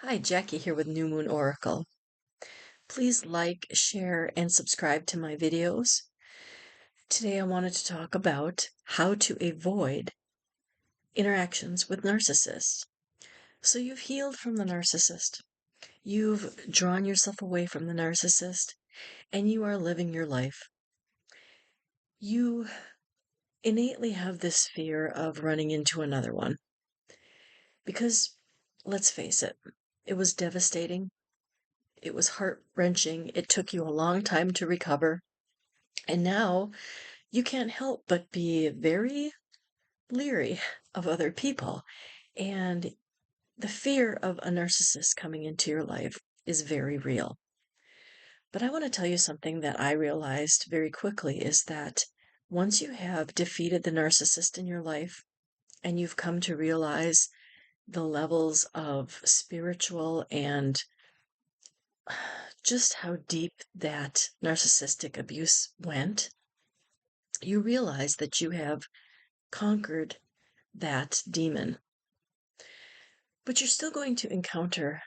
Hi, Jackie here with New Moon Oracle. Please like, share, and subscribe to my videos. Today I wanted to talk about how to avoid interactions with narcissists. So you've healed from the narcissist. You've drawn yourself away from the narcissist, and you are living your life. You innately have this fear of running into another one because, let's face it was devastating. It was heart-wrenching. It took you a long time to recover. And now you can't help but be very leery of other people. And the fear of a narcissist coming into your life is very real. But I want to tell you something that I realized very quickly is that once you have defeated the narcissist in your life and you've come to realize the levels of spiritual and just how deep that narcissistic abuse went, you realize that you have conquered that demon. But you're still going to encounter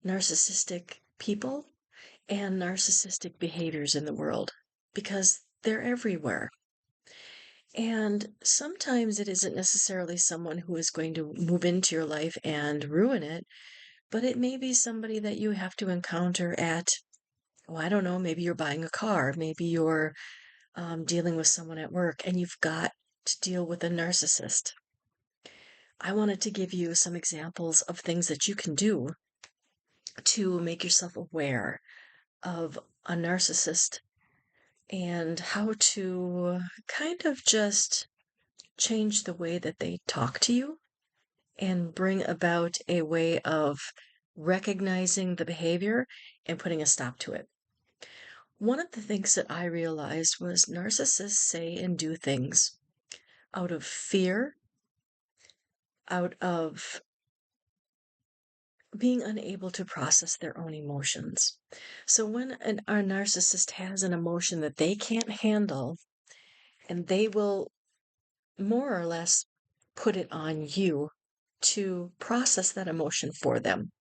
narcissistic people and narcissistic behaviors in the world because they're everywhere. And sometimes it isn't necessarily someone who is going to move into your life and ruin it, but it may be somebody that you have to encounter at, oh, I don't know, maybe you're buying a car, maybe you're dealing with someone at work, and you've got to deal with a narcissist. I wanted to give you some examples of things that you can do to make yourself aware of a narcissist and how to kind of just change the way that they talk to you and bring about a way of recognizing the behavior and putting a stop to it. One of the things that I realized was narcissists say and do things out of fear, out of being unable to process their own emotions. So when our narcissist has an emotion that they can't handle, and they will more or less put it on you to process that emotion for them.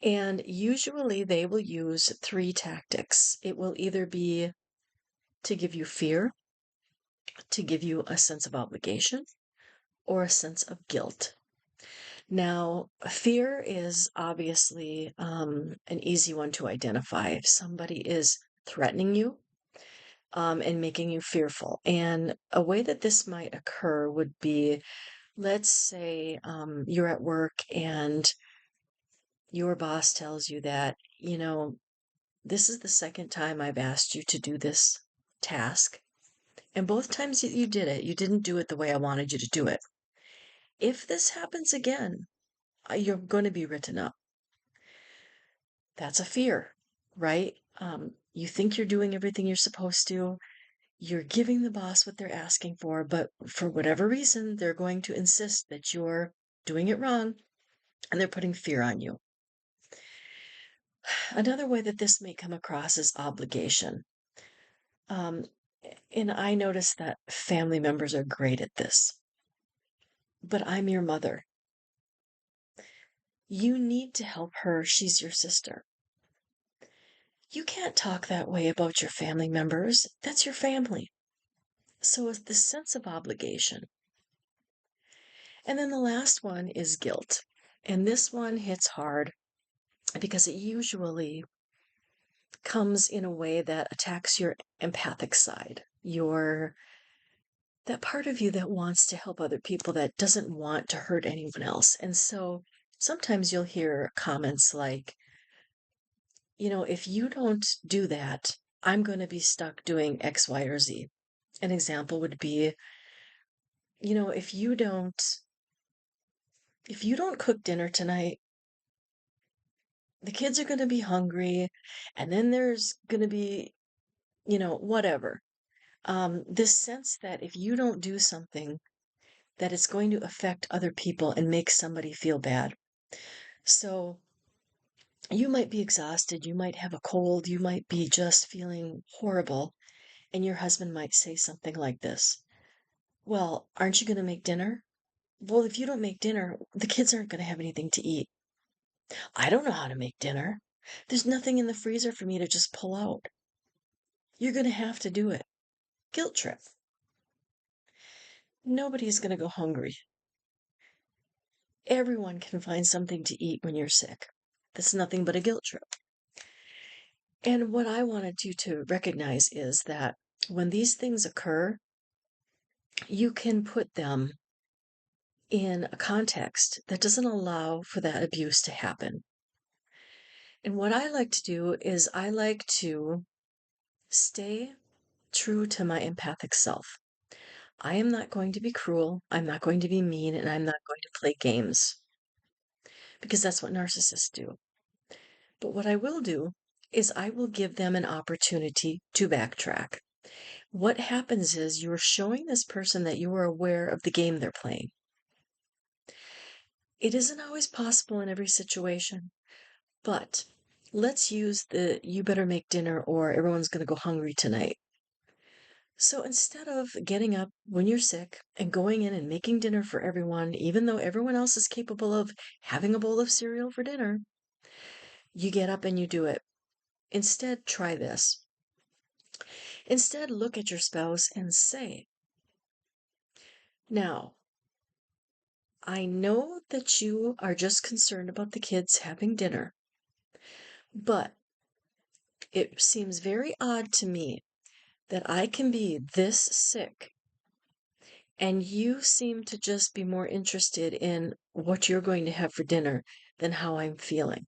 And usually they will use three tactics. It will either be to give you fear, to give you a sense of obligation, or a sense of guilt. Now, fear is obviously an easy one to identify. If somebody is threatening you and making you fearful, and a way that this might occur would be, let's say you're at work and your boss tells you that, this is the second time I've asked you to do this task. And both times that you did it, you didn't do it the way I wanted you to do it. If this happens again, you're going to be written up. That's a fear, right? You think you're doing everything you're supposed to. You're giving the boss what they're asking for, but for whatever reason, they're going to insist that you're doing it wrong and they're putting fear on you. Another way that this may come across is obligation. Um, and I notice that family members are great at this. But I'm your mother. You need to help her. She's your sister. You can't talk that way about your family members. That's your family. So it's this sense of obligation. And then the last one is guilt. And this one hits hard because it usually comes in a way that attacks your empathic side, that part of you that wants to help other people, that doesn't want to hurt anyone else. And so sometimes you'll hear comments like, if you don't do that, I'm going to be stuck doing X, Y, or Z. An example would be, if you don't cook dinner tonight, the kids are going to be hungry, and then there's going to be, whatever. This sense that if you don't do something, that it's going to affect other people and make somebody feel bad. So you might be exhausted, you might have a cold, you might be just feeling horrible, and your husband might say something like this: well, aren't you going to make dinner? Well, if you don't make dinner, the kids aren't going to have anything to eat. I don't know how to make dinner. There's nothing in the freezer for me to just pull out. You're going to have to do it. Guilt trip. Nobody's going to go hungry. Everyone can find something to eat when you're sick. That's nothing but a guilt trip. And what I wanted you to recognize is that when these things occur, you can put them in a context that doesn't allow for that abuse to happen. And what I like to do is I like to stay true to my empathic self. I am not going to be cruel, I'm not going to be mean, and I'm not going to play games because that's what narcissists do. But what I will do is I will give them an opportunity to backtrack. What happens is you're showing this person that you are aware of the game they're playing. It isn't always possible in every situation, but let's use the you better make dinner or everyone's going to go hungry tonight. So instead of getting up when you're sick and going in and making dinner for everyone, even though everyone else is capable of having a bowl of cereal for dinner, you get up and you do it. Instead, try this. Instead, look at your spouse and say, now, I know that you are just concerned about the kids having dinner, but it seems very odd to me that I can be this sick and you seem to just be more interested in what you're going to have for dinner than how I'm feeling.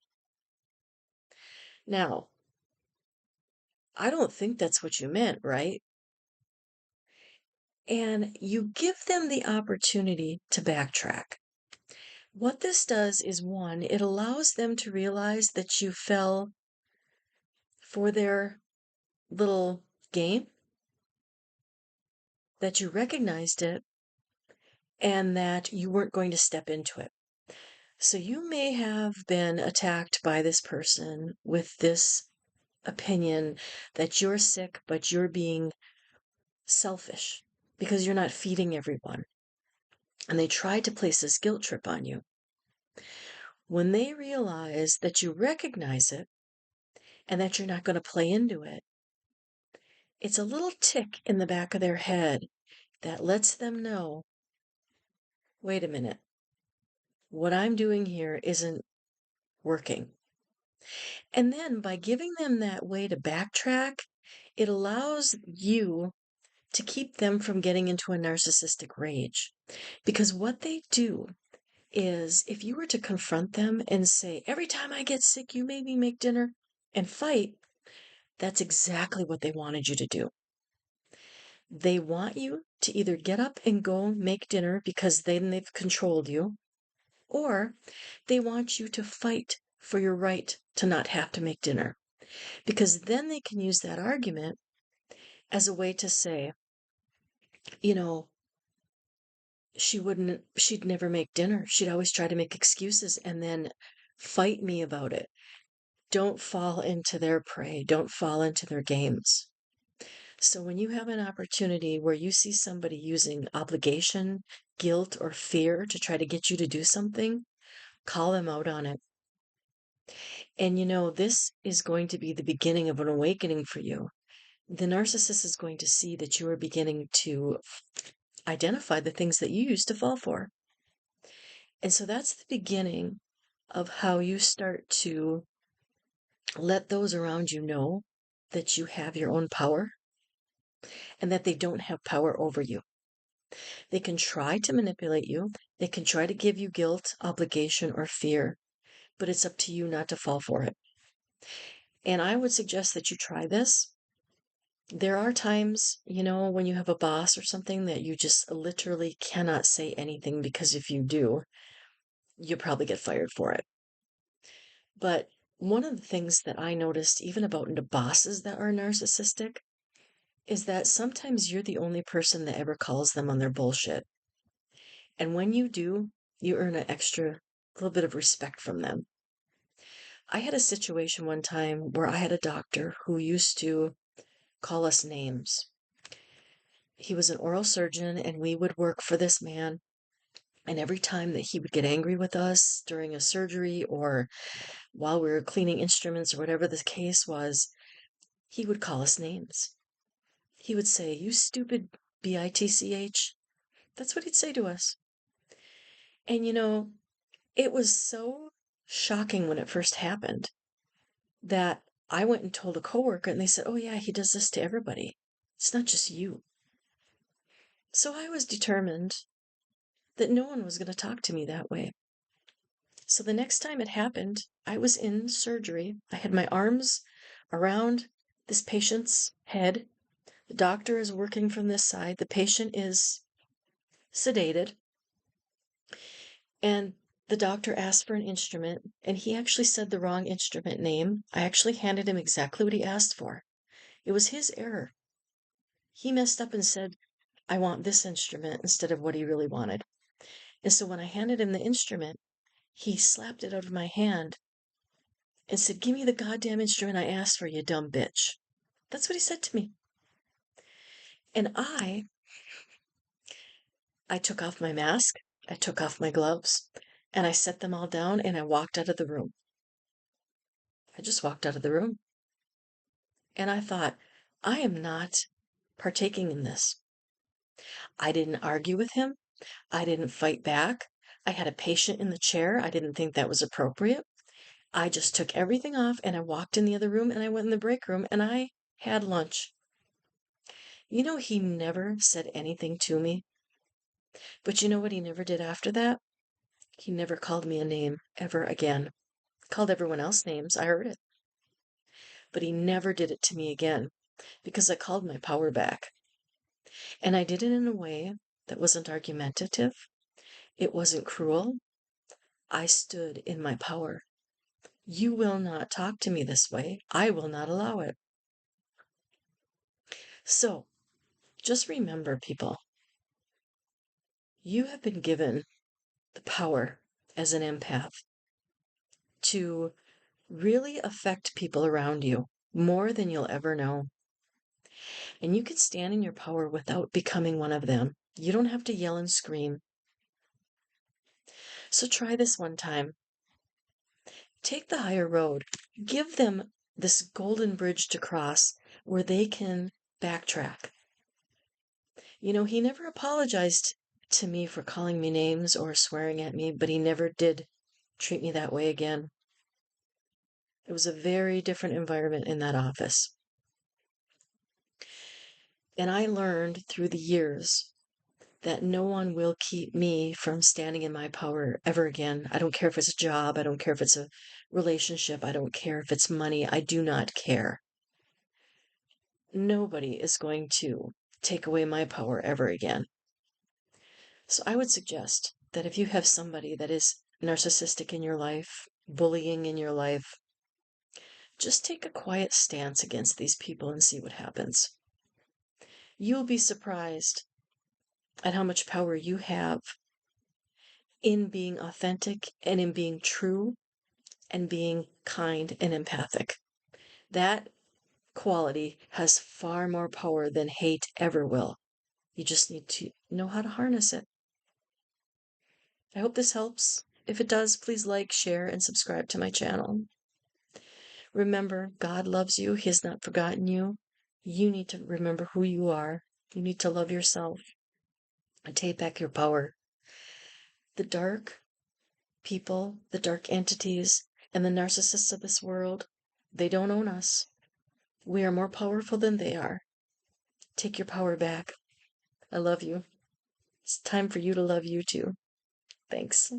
Now, I don't think that's what you meant, right? And you give them the opportunity to backtrack. What this does is one, it allows them to realize that you fell for their little game, that you recognized it, and that you weren't going to step into it. So you may have been attacked by this person with this opinion that you're sick, but you're being selfish because you're not feeding everyone. And they tried to place this guilt trip on you. When they realize that you recognize it and that you're not going to play into it, it's a little tick in the back of their head that lets them know, wait a minute, what I'm doing here isn't working. And then by giving them that way to backtrack, it allows you to keep them from getting into a narcissistic rage. Because what they do is if you were to confront them and say, every time I get sick, you made me make dinner and fight, that's exactly what they wanted you to do. They want you to either get up and go make dinner because then they've controlled you, or they want you to fight for your right to not have to make dinner. Because then they can use that argument as a way to say, you know, she'd never make dinner. She'd always try to make excuses and then fight me about it. Don't fall into their prey. Don't fall into their games. So when you have an opportunity where you see somebody using obligation, guilt, or fear to try to get you to do something, call them out on it. And this is going to be the beginning of an awakening for you. The narcissist is going to see that you are beginning to identify the things that you used to fall for. And so that's the beginning of how you start to let those around you know that you have your own power and that they don't have power over you. They can try to manipulate you. They can try to give you guilt, obligation, or fear, but it's up to you not to fall for it. And I would suggest that you try this. There are times, when you have a boss or something that you just literally cannot say anything because if you do, you'll probably get fired for it. But one of the things that I noticed, even about the bosses that are narcissistic, is that sometimes you're the only person that ever calls them on their bullshit. And when you do, you earn an extra little bit of respect from them. I had a situation one time where I had a doctor who used to call us names. He was an oral surgeon, and we would work for this man. And every time that he would get angry with us during a surgery or while we were cleaning instruments or whatever the case was, he would call us names. He would say, "You stupid bitch." That's what he'd say to us. And it was so shocking when it first happened that I went and told a coworker, and they said, "Oh yeah, he does this to everybody. It's not just you." So I was determined that no one was going to talk to me that way. So the next time it happened, I was in surgery. I had my arms around this patient's head. The doctor is working from this side. The patient is sedated. And the doctor asked for an instrument, and he actually said the wrong instrument name. I actually handed him exactly what he asked for. It was his error. He messed up and said, "I want this instrument," instead of what he really wanted. And so when I handed him the instrument, he slapped it out of my hand and said, "Give me the goddamn instrument I asked for, you dumb bitch." That's what he said to me. And I took off my mask, I took off my gloves, and I set them all down and I walked out of the room. I just walked out of the room. And I thought, I am not partaking in this. I didn't argue with him. I didn't fight back. I had a patient in the chair. I didn't think that was appropriate. I just took everything off and I walked in the other room and I went in the break room and I had lunch. He never said anything to me. But you know what he never did after that? He never called me a name ever again. Called everyone else names. I heard it. But he never did it to me again because I called my power back. And I did it in a way that wasn't argumentative. It wasn't cruel. I stood in my power. You will not talk to me this way. I will not allow it. So, just remember, people, you have been given the power as an empath to really affect people around you more than you'll ever know. And you can stand in your power without becoming one of them. You don't have to yell and scream. So try this one time. Take the higher road. Give them this golden bridge to cross where they can backtrack. He never apologized to me for calling me names or swearing at me, but he never did treat me that way again. It was a very different environment in that office. And I learned through the years that no one will keep me from standing in my power ever again. I don't care if it's a job. I don't care if it's a relationship. I don't care if it's money. I do not care. Nobody is going to take away my power ever again. So I would suggest that if you have somebody that is narcissistic in your life, bullying in your life, just take a quiet stance against these people and see what happens. You'll be surprised at how much power you have in being authentic and in being true and being kind and empathic. That quality has far more power than hate ever will. You just need to know how to harness it. I hope this helps. If it does, please like, share, and subscribe to my channel. Remember, God loves you. He has not forgotten you. You need to remember who you are. You need to love yourself and take back your power. The dark people, the dark entities, and the narcissists of this world, they don't own us. We are more powerful than they are. Take your power back. I love you. It's time for you to love you too. Thanks.